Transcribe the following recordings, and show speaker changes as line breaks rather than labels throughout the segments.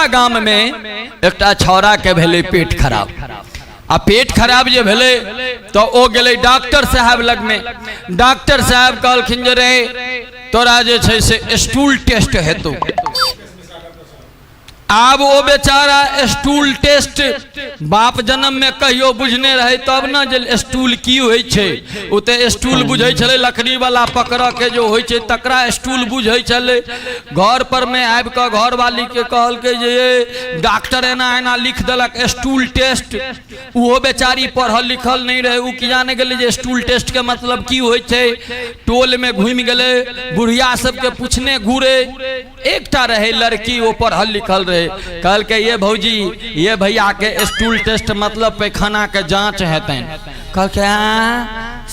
गांव में एकटा छौरा के भेले पेट खराब। आ पेट खराब जे भेले तो ओ गेले डॉक्टर साहब लग में। डॉक्टर साहब कहलखिन जे रे तोरा जे छै से स्टूल टेस्ट हेतु। आब वो बेचारा स्टूल टेस्ट बाप जन्म में कहियो बुझने रहे तब न जे स्टूल की होय छे। उते स्टूल बुझै छले लकड़ी वाला पकड़ के जो होय छे तकरा स्टूल बुझै छले। घर पर में आबि के घर वाली के कहल के जे डॉक्टर एना एना लिख देलक स्टूल टेस्ट। वो बेचारी पढ़ल लिखल नहीं रहे, उ की जाने गेले जे स्टूल टेस्ट के मतलब की होय छे। टोल में घूम गेले, बुढ़िया सबके पूछने घूरे। एकटा रहे लड़की, वो पढ़ल लिखल रहे, कहल के ये भौजी ये भैया के स्टूल टेस्ट मतलब पैखाना के जांच हेतन। कहल के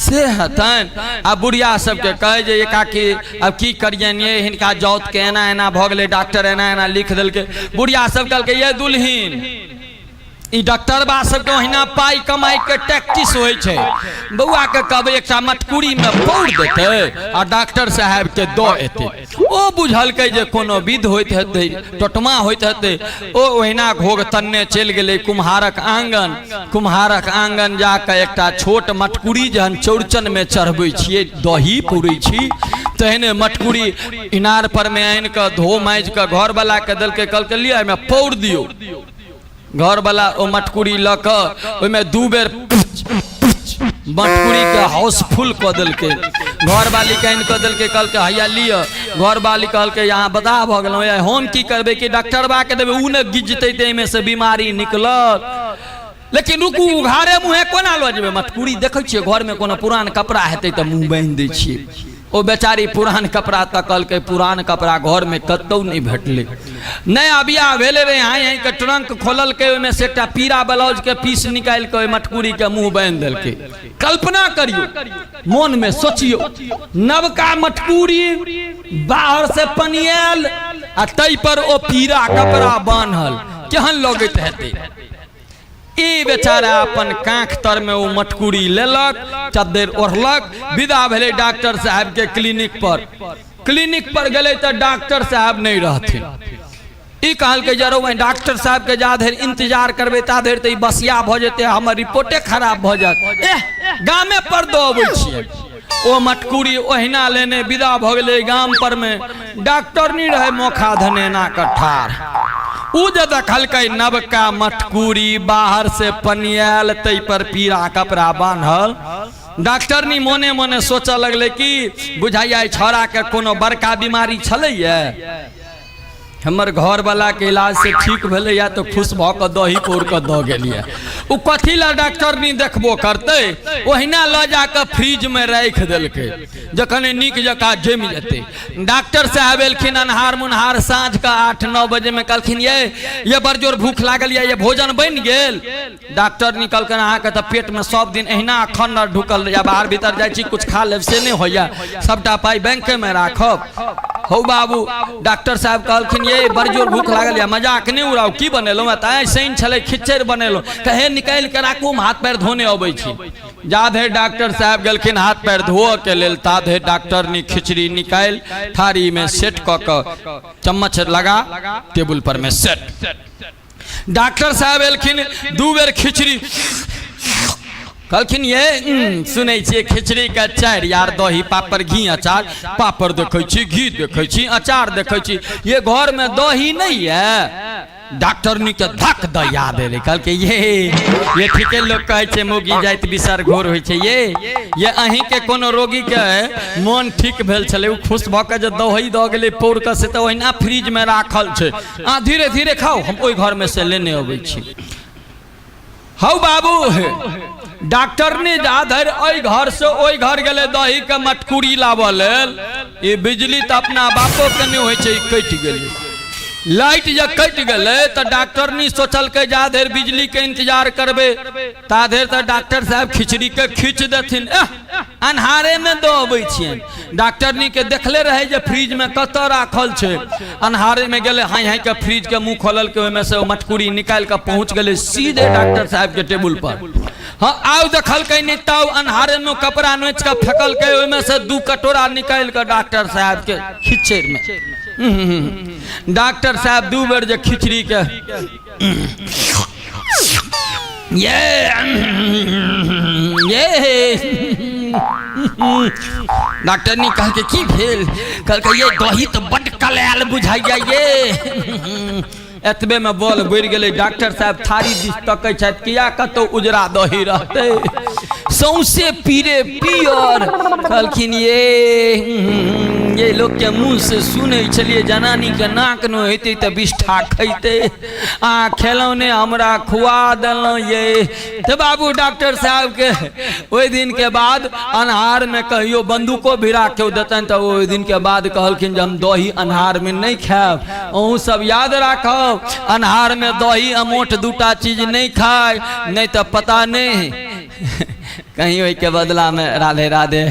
से हेतन। आ बुढ़िया सबके कहे जे काकी अब की करियन ये हिनका जौत के एना एना भ गेले, डॉक्टर एना एना लिख देलके। बुढ़िया सब कहल के ये दुल्हीन ई डॉक्टर बा सबके ओहिना पाई कमाई के टैक्टिस होय छे। बउआ के कहबे एकटा मटकुरी में पौड़ देते आ डॉक्टर साहब के दो एते। ओ बुझल के जे कोनो विध होइत हेते, टटमा होइत हेते। ओ ओहिना घोग तन्ने चल गेले कुम्हारक आंगन। कुम्हारक आंगन जाके एकटा छोट मटकुरी जहन चौरचन में चढ़बै छियै, दही पूरै छी, तहने मटकुरी इनार पर में आनि के धो माइज के घर वाला के दल के कल के लिए में पौड़ दियो। घर वाला ओ मटकुरी ल के में दू बेर मटकुरी के हाउसफुल क दल के। घर वाली के इन क दल के कल के हैया लिया। घर वाली कहल के यहाँ बता भ गेलौ, हम की करबे कि डॉक्टर बा के देबे, उ ने गिजते दे में से बीमारी निकलल। लेकिन रुकू उघारे मुहे कोना ल जेबे मटकुरी। देखे छियै घर में कोनो पुरान कपड़ा हेतै त मुंह बांध दै छियै। ओ बेचारी पुरान कपड़ा तकल के, पुरान कपड़ा घर में कतौ नहीं भेटले। नया बियाह भेले रहे, यहाँ यहीं के ट्रंक खोलल के, ओमे से एकटा पीरा ब्लाउज के पीस निकाल के मटकुरी के मुंह बांध देल के। कल्पना करियो, मन में सोचियो, नवका मटकुरी बाहर से पनियल आ तई पर ओ पीरा कपड़ा बांधल, केहन लगैत हेतै। ई बेचारा अपन कांख तर में वो मटकुरी लेलक, चद्दर ओढ़लक, विदा भेले डॉक्टर साहब के क्लिनिक पर। क्लिनिक पर गले तो डॉक्टर साहब नहीं रहथिन। ई कहल के जरो वहीं डॉक्टर साहब के जा देर इंतजार करबे ता देर तो बसिया भ जेते, हमर रिपोर्टे खराब भ जात। गामे पर दो अबै छियै। ओ मटकुरी ओहिना लेने विदा भ गेले गाम पर में। डॉक्टर नहीं रहे, मोखा धने ना कठार। उ जे देखल के नवका मटकुरी बाहर से पनियल, तई पर पीरा कपड़ा बांधल। डॉक्टर नी मोने मोने सोचे लगले कि बुझाइया छौरा के कोनो बड़का बीमारी छलैया। हमर घर वाला के इलाज से ठीक भेले या तो खुश भ के दही पोर के द गेलिए। उ कथी ला डॉक्टर नी देखबो करते, ओहिना ल जाके फ्रिज में राख देलके, जखन निक जका जम जेते। डॉक्टर साहब एलखिन अनहार मुनहार साँझ का 8-9 बजे में, कहलखिन ये बड़ जोर भूख लागल ये भोजन बन गेल। डॉक्टर निकल कर अहाँ के तो पेट में सब दिन अहिना अखन ढुकल या बाहर भीतर जाय छी कुछ खा लेब से नहीं होया, सबटा पाई बैंक में राखब। हो बाबू डॉक्टर साहब कहलखिन ये बड़ जोर भूख लागल या, मजाक नहीं उड़ाओ, की बनेलो सैन छले खिचड़ बनेलो, कहे निकाल के राखू, हाथ पैर धोने अबै छी। जाधे डॉक्टर साहब गेलखिन हाथ पैर धो के लेल, ताधे डॉक्टर नी खिचड़ी निकाल थारी में सेट क के चम्मच लगा टेबल पर में सेट। डॉक्टर साहब एलखिन, 2 बेर खिचड़ी कहलखिन ये सुनै छियै खिचड़ी के 4 यार, दही पापड़ घी अचार, पापड़ देखै छी, घी देखै छी, अचार देखै छी, ये घर में दही नहीं है। डॉक्टर नी के धक द याद एले, कहल के ये ठीके लोग कहे छे मोगी जाइत बिसर घोर होय छे। ये अहीं के कोनो रोगी के मन ठीक भेल छले, उ खुश भ के जे दही द गेले पौर के, से त ओहिना फ्रिज में राखल छे, आ धीरे धीरे खाओ, हम ओई घर में से लेने अबै छी। हौ बाबू डॉक्टर ने जाधर ओई घर से ओई घर गेले दही के मटकुरी लाबऽ लेल। ये बिजली तो अपना बापो के नहीं होय छे, कट गेले। लाइट जब कट गए तो डॉक्टर नहीं सोचल के जा देर बिजली के इंतजार करबे, ता देर तो डॉक्टर साहब खिचड़ी के खींच देथिन, अन्हारे में दो अबै छियन। डॉक्टर नी के देखले रहे जे फ्रिज में कत राखल छे, अन्हारे में गेले हाई हाई के फ्रिज के मुंह खोलल के, ओमे से मटकुरी निकाल के पहुंच गए सीधे डॉक्टर साहब के टेबल पर। हाँ आउ देखल के नहीं ताऊ अन्हारे में कपड़ा नोच के फेंकल के, ओमे से 2 कटोरा निकाल के डॉक्टर साहब के खिचड़ में डॉक्टर साहब 2 बेर जे खिचड़ी के ये डॉक्टर ने कहा कि की भेल, कल के ये दही तो बड़ कलाल बुझाइया ये। एतबे में बॉल बढ़ गए। डॉक्टर साहब थारी दिस तकै छथि, किया कतौ उजरा दही रहते, सौंसे पीरे पियर। कहलखिन ये लोग के मुँह से सुने छलिए जनानी के नाक न होते तो बिष्ठा खैते, आ खेलौने हमरा खुआ दिलौं ये। तो बाबू डॉक्टर साहब के ओहि दिन के बाद अन्हार में कहियो बंदूको भिड़ा के देतन, तो ओहि दिन के बाद कहलखिन जे हम दही अन्हार में नहीं खाएब। अहूँ सब याद राखब, अन्हार में दही अमोट 2टा चीज नहीं खाए, नहीं तो पता नहीं कहीं ओहि के बदला में राधे राधे।